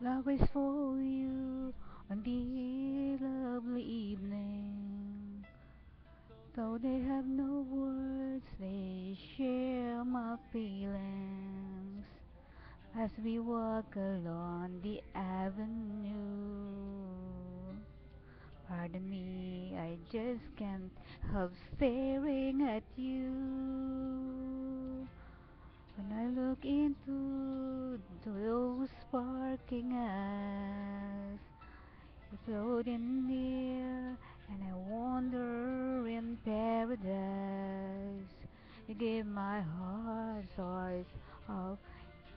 Love is for you on the lovely evening. Though they have no words, they share my feelings as we walk along the avenue. Pardon me, I just can't help staring at you. When I look into those sparkling eyes, you float in near, and I wander in paradise. You give my heart source of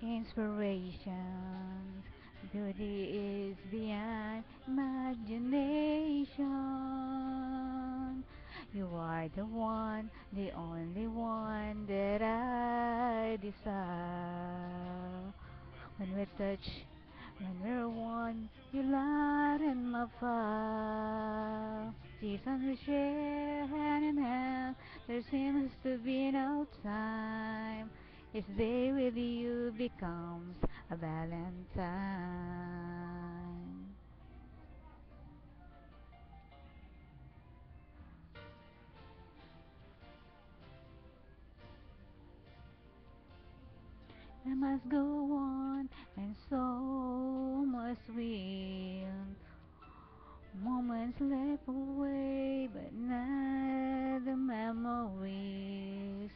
inspiration. Beauty is beyond imagination. You are the one, the only one that I desire. When we touch, when we're one, you light in my fire. Seasons we share hand in hand, there seems to be no time. Each day with you becomes a Valentine. I must go on, and so must we. Moments slip away, but not the memories.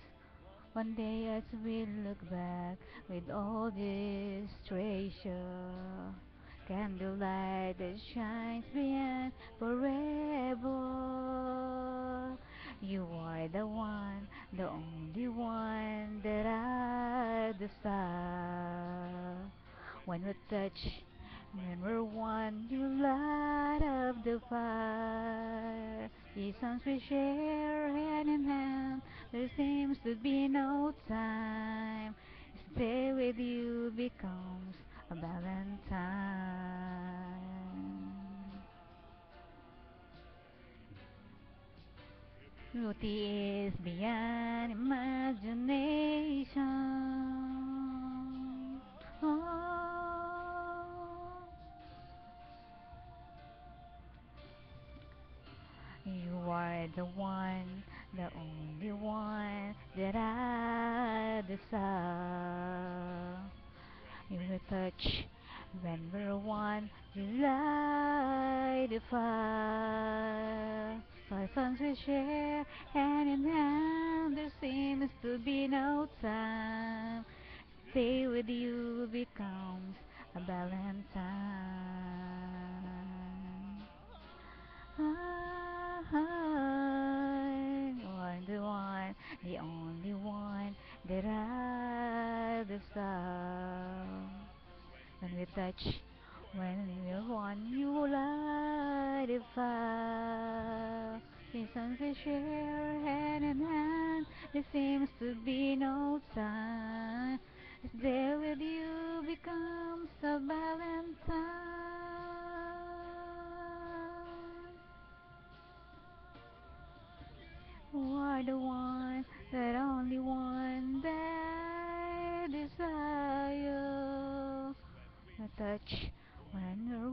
One day as we look back with all this treasure, candlelight that shines beyond forever. You are the one, the only one that I desire. When we touch, when we're one, you light up the fire. Seasons we share hand in hand, there seems to be no time. Stay with you becomes a Valentine. Beauty is beyond imagination. Oh, you are the one, the only one that I desire. You will touch when we're one, you light the fire. Lessons we share hand in hand, there seems to be no time. Stay with you becomes a Valentine. You are the one, the only one that I desire. When we touch, when we're one, you light a fire. Seasons we share hand in hand, there seems to be no time. It's there with you becomes a Valentine. You are the one, that only one that I desire. A touch when you're